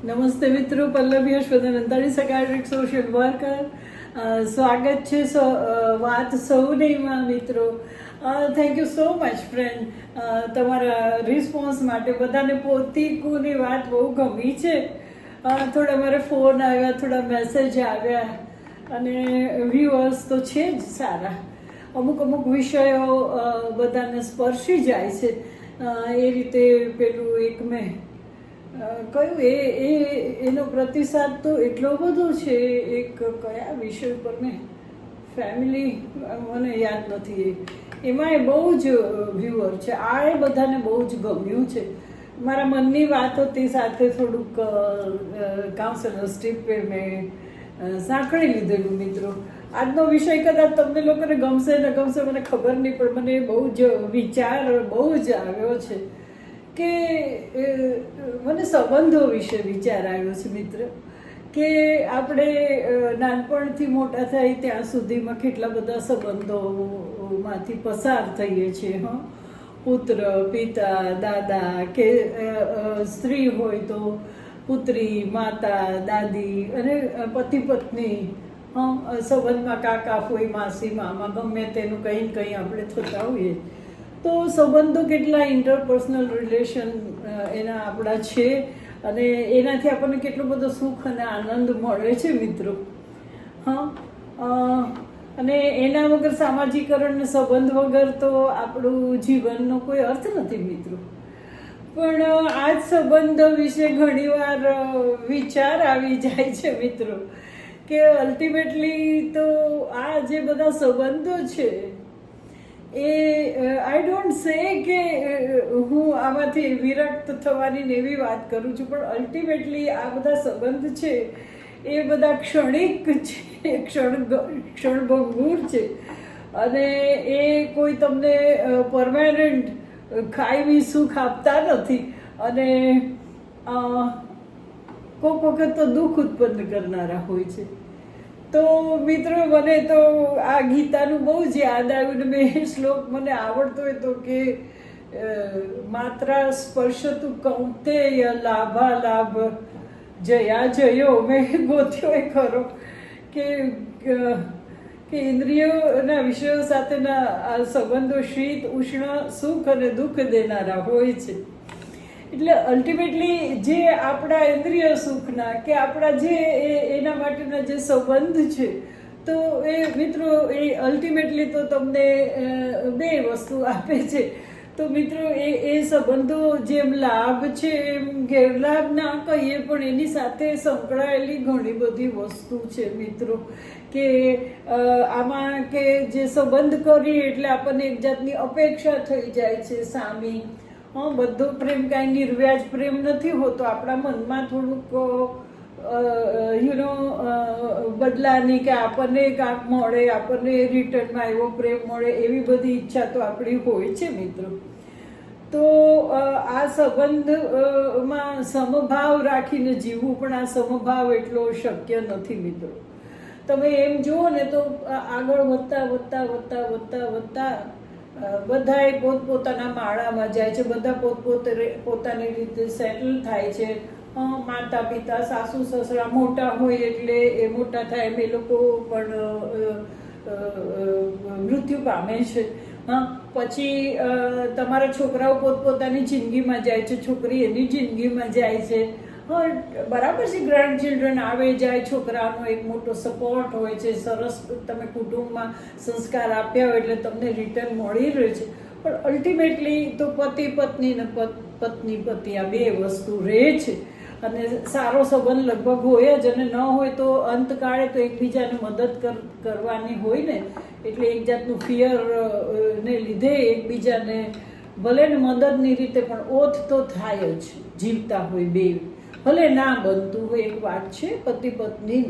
નમસ્તે મિત્રો, Pallavi Harshvardhan Antani, સાયકાયટ્રિક social worker. સ્વાગત છે વાત સૌનીમાં મિત્રો. Thank you so much friend, તમારા રિસ્પોન્સ માટે. બધાને પોતીકુની વાત બહુ ગમી છે. થોડા મારે ફોન આવ્યા, થોડા મેસેજ આવ્યા, અને વ્યુઅર્સ તો છે જ સારા. અમુક અમુક વિષયો બધાને સ્પર્શી જાય છે. એ રીતે પેલું એક મેં કયું એનો પ્રતિસાદ તો એટલો બધો છે. એક કયા વિષય પર મેં ફેમિલી, મને યાદ નથી. એમાં એ બહુ જ વ્યુઅર છે. આ એ બધાને બહુ જ ગમ્યું છે. મારા મનની વાત હતી, સાથે થોડુંક કાઉન્સેલર્સ ટીપે મેં સાંકળી લીધેલું મિત્રો. આજનો વિષય કદાચ તમને લોકોને ગમશે ને ગમશે મને ખબર નહીં, પણ મને બહુ જ વિચાર બહુ જ આવ્યો છે કે મને સંબંધો વિશે વિચાર આવ્યો છે મિત્ર. કે આપણે નાનપણથી મોટા થાય ત્યાં સુધીમાં કેટલા બધા સંબંધોમાંથી પસાર થઈએ છીએ. પુત્ર, પિતા, દાદા, કે સ્ત્રી હોય તો પુત્રી, માતા, દાદી, અને પતિ પત્ની, સંબંધમાં કાકા, ફોઈ, માસી, મામા, ગમે તેનું કંઈ ને કંઈ આપણે થતા હોઈએ. તો સંબંધો કેટલા ઇન્ટરપર્સનલ રિલેશન એના આપણા છે, અને એનાથી આપણને કેટલો બધો સુખ અને આનંદ મળે છે મિત્રો. અને એના વગર સામાજિકરણ ને સંબંધ વગર તો આપણું જીવનનો કોઈ અર્થ નથી મિત્રો. પણ આ જ સંબંધો વિશે ઘણીવાર વિચાર આવી જાય છે મિત્રો, કે અલ્ટિમેટલી તો આ જે બધા સંબંધો છે એ આઈ ડોન્ટ સે કે હું આમાંથી વિરક્ત થવાની ને એવી વાત કરું છું, પણ અલ્ટિમેટલી આ બધા સંબંધ છે એ બધા ક્ષણિક છે, ક્ષણભંગુર છે, અને એ કોઈ તમને પરમાનન્ટ કાયમી સુખ આપતા નથી, અને કોઈક વખત તો દુઃખ ઉત્પન્ન કરનારા હોય છે. તો મિત્રો, મને તો આ ગીતાનું બહુ જ યાદ આવ્યું ને મેં શ્લોક મને આવડતો હોય તો કે માત્ર સ્પર્શતું કૌંતેય લાભાલાભ જયા જયો. મેં ગોત્યો એ ખરો કે ઇન્દ્રિયોના વિષયો સાથેના આ સંબંધો શીત, ઉષ્ણ, સુખ અને દુઃખ દેનારા હોય છે. એટલે અલ્ટિમેટલી જે આપણા ઇન્દ્રિય સુખના કે આપણા જે એના માટેના જે સંબંધ છે, તો એ મિત્રો એ અલ્ટિમેટલી તો તમને બે વસ્તુ આપે છે. તો મિત્રો એ સંબંધો જેમ લાભ છે એમ ગેરલાભ ના કહીએ, પણ એની સાથે સંકળાયેલી ઘણી બધી વસ્તુ છે મિત્રો. કે આમાં કે જે સંબંધ કરીએ એટલે આપણને એક જાતની અપેક્ષા થઈ જાય છે સામી. બધો પ્રેમ કાંઈ નિર્વ્યાજ પ્રેમ નથી હોતો. આપણા મનમાં થોડુંક બદલાની કે આપણને કાંક મળે, આપણને રિટર્નમાં એવો પ્રેમ મળે, એવી બધી ઈચ્છા તો આપણી હોય છે મિત્રો. તો આ સંબંધમાં સમભાવ રાખીને જીવવું, પણ આ સમભાવ એટલો શક્ય નથી મિત્રો. તમે એમ જુઓ ને તો આગળ વધતા વધતા વધતા વધતા વધતા બધા પોતપોતાના માળામાં જાય છે, બધા પોતાની રીતે સેટલ થાય છે. માતા પિતા, સાસુ સસરા મોટા હોય એટલે એ મોટા થાય એમ એ લોકો પણ મૃત્યુ પામે છે. પછી તમારા છોકરાઓ પોતપોતાની જિંદગીમાં જાય છે, છોકરી એની જિંદગીમાં જાય છે. બરાબર છે, ગ્રાન્ડ ચિલ્ડ્રન આવે જાય, છોકરાનો એક મોટો સપોર્ટ હોય છે, સરસ તમે કુટુંબમાં સંસ્કાર આપ્યા હોય એટલે તમને રિટર્ન મળી રહ્યું છે. પણ અલ્ટિમેટલી તો પતિ પત્ની ને પત્ની પતિ આ બે વસ્તુ રહે છે, અને સારો સંબંધ લગભગ હોય જ, અને ન હોય તો અંતકાળે તો એકબીજાને મદદ કરવાની હોય ને, એટલે એક જાતનું ફિયર ને લીધે એકબીજાને ભલે ને મદદની રીતે પણ ઓથ તો થાય જ, જીવતા હોય બે, ભલે ના બનતું હોય. એક વાત છે પતિ પત્ની.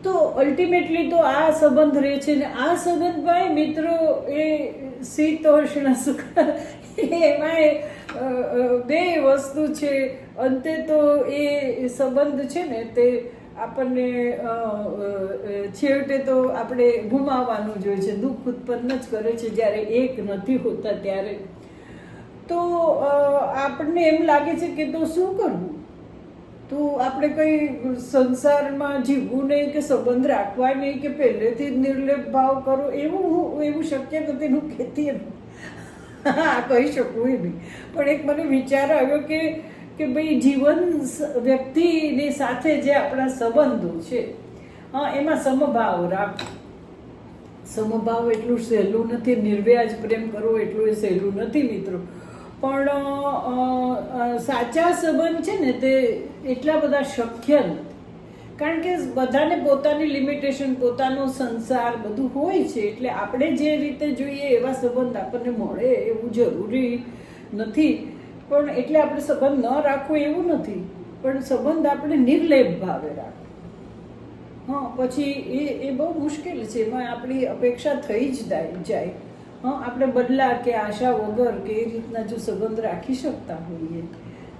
તો અલ્ટિમેટલી તો આ સંબંધ રહે છે, ને આ સંબંધ ભાઈ મિત્રો એ શીતોષ્ણ સુખ એમાં બે વસ્તુ છે. અંતે તો એ સંબંધ છે ને તે આપણને છેવટે તો આપણે ગુમાવવાનું જ હોય છે, દુઃખ ઉત્પન્ન જ કરે છે જ્યારે એક નથી હોતા ત્યારે. તો આપણને એમ લાગે છે કે તો શું કરવું, તો આપણે કંઈ સંસારમાં જીવવું નહીં કે સંબંધ રાખવા નહીં કે પહેલેથી જ નિર્લેપ ભાવ કરો એવું શક્ય નથી. હું કહેતી એમ હા કહી શકું એ નહીં, પણ એક મને વિચાર આવ્યો કે ભાઈ જીવન વ્યક્તિની સાથે જે આપણા સંબંધો છે એમાં સમભાવ રાખો. સમભાવ એટલું સહેલું નથી, નિર્વ્યાજ પ્રેમ કરવો એટલું એ સહેલું નથી મિત્રો, પણ સાચા સંબંધ છે ને તે એટલા બધા શક્ય નથી, કારણ કે બધાને પોતાની લિમિટેશન, પોતાનો સંસાર બધું હોય છે. એટલે આપણે જે રીતે જોઈએ એવા સંબંધ આપણને મળે એવું જરૂરી નથી, પણ એટલે આપણે સંબંધ ન રાખવો એવું નથી, પણ સંબંધ આપણે નિર્લેપ ભાવે રાખવો. પછી એ બહુ મુશ્કેલ છે, એમાં આપણી અપેક્ષા થઈ જ જાય. આપણે બદલા કે આશા વગર કે એ રીતના જો સંબંધ રાખી શકતા હોઈએ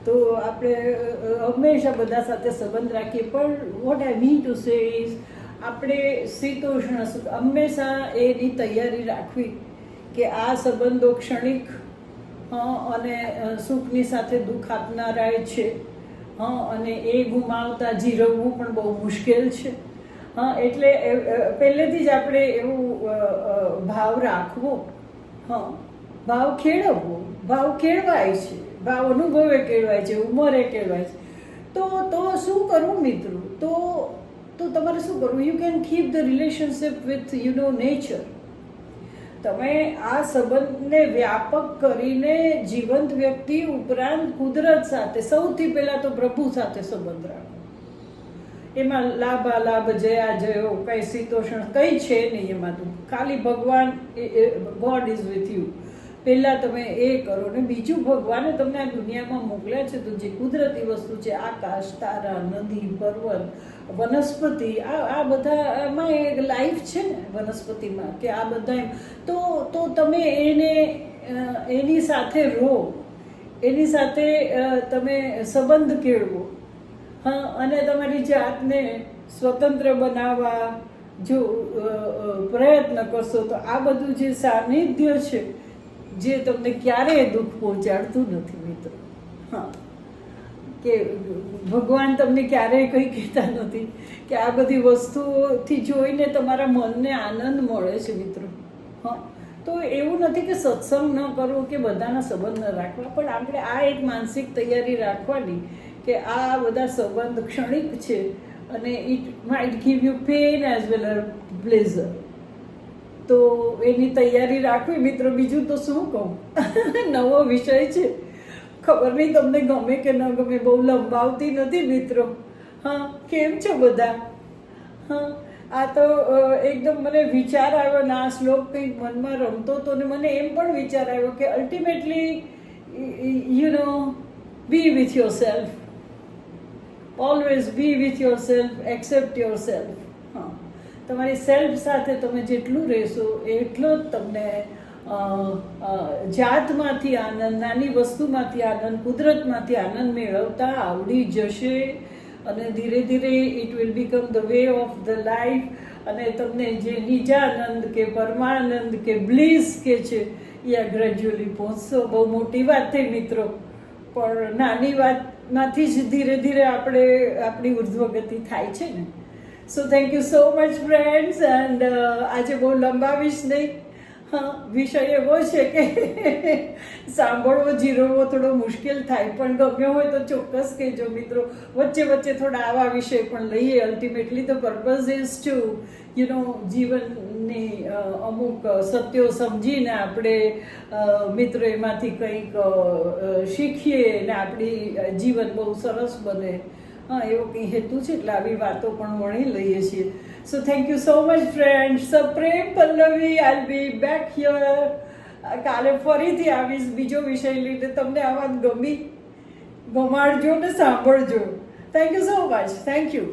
તો આપણે હંમેશા બધા સાથે સંબંધ રાખીએ. પણ what I mean to say is આપણે શીતોષ્ણ હંમેશા એની તૈયારી રાખવી કે આ સંબંધો ક્ષણિક અને સુખની સાથે દુઃખ આપનારાય છે, અને એ ગુમાવતા જીરવવું પણ બહુ મુશ્કેલ છે. એટલે પહેલેથી જ આપણે એવું ભાવ રાખવો, ભાવ ખેડવવો. ભાવ કેળવાય છે, ભાવ અનુભવે કેળવાય છે, ઉંમરે કેળવાય છે. તો શું કરવું મિત્રો? તો તમારે શું કરવું? You can keep the relationship with nature. તમે આ સંબંધને વ્યાપક કરીને જીવંત વ્યક્તિ ઉપરાંત કુદરત સાથે, સૌથી પહેલા તો પ્રભુ સાથે સંબંધ રાખો. એમાં લાભાલાભ જયા જયો કંઈ શીતોષણ કંઈ છે નહીં, એમાં તો ખાલી ભગવાન ગોડ ઇઝ વિથ યુ. પહેલાં તમે એ કરો ને બીજું, ભગવાને તમને આ દુનિયામાં મોકલ્યા છે તો જે કુદરતી વસ્તુ છે, આકાશ, તારા, નદી, પર્વત, વનસ્પતિ, આ બધામાં એક લાઈફ છે ને વનસ્પતિમાં, કે આ બધા તો તમે એની સાથે રહો, એની સાથે તમે સંબંધ કેળવો. અને તમારી જાતને સ્વતંત્ર બનાવવા જો પ્રયત્ન કરશો તો આ બધું જે સાનિધ્ય છે જે તમને ક્યારેય દુઃખ પહોંચાડતું નથી મિત્રો. કે ભગવાન તમને ક્યારેય કંઈ કહેતા નથી કે આ બધી વસ્તુઓથી જોઈને તમારા મનને આનંદ મળે છે મિત્રો. તો એવું નથી કે સત્સંગ ન કરવો કે બધાના સંબંધ ન રાખવા, પણ આપણે આ એક માનસિક તૈયારી રાખવાની કે આ બધા સંબંધ ક્ષણિક છે અને it might give you pain as well as pleasure. તો એની તૈયારી રાખવી મિત્રો. બીજું તો શું કહું, નવો વિષય છે, ખબર નહીં તમને ગમે કે ન ગમે, બહુ લંબાવતી નથી મિત્રો. કેમ છો બધા? આ તો એકદમ મને વિચાર આવ્યો ને આ શ્લોક કંઈક મનમાં રમતો હતો ને મને એમ પણ વિચાર આવ્યો કે ultimately be with yourself, always be with yourself, accept yourself. તમારી સેલ્ફ સાથે તમે જેટલું રહેશો એટલો જ તમને જાતમાંથી આનંદ, નાની વસ્તુમાંથી આનંદ, કુદરતમાંથી આનંદ મેળવતા આવડી જશે. અને ધીરે ધીરે it will become the way of the life. અને તમને જે નિજાનંદ કે પરમાનંદ કે બ્લીસ કે છે એ ગ્રેજ્યુઅલી પહોંચશો. બહુ મોટી વાત થઈ મિત્રો, પણ નાની વાતમાંથી જ ધીરે ધીરે આપણી ઉર્ધ્વગતિ થાય છે ને. So thank you so much friends. And આજે બહુ લંબાવીશ નહીં. વિષય એવો છે કે સાંભળવો જીરવવો થોડો મુશ્કેલ થાય, પણ ગમ્યો હોય તો ચોક્કસ કહેજો મિત્રો. વચ્ચે વચ્ચે થોડા આવા વિષય પણ લઈએ. Ultimately the purpose is to જીવનની અમુક સત્યો સમજીને આપણે મિત્રો એમાંથી કંઈક શીખીએ ને આપણી જીવન બહુ સરસ બને. એવો કંઈ હેતુ છે, એટલે આવી વાતો પણ વણી લઈએ છીએ. So thank you so much friends. Supreme Pallavi, I'll be back here. કાલે ફરીથી આવીશ બીજો વિષય લઈને. તમને આ વાત ગમાડજો ને સાંભળજો. Thank you so much. Thank you.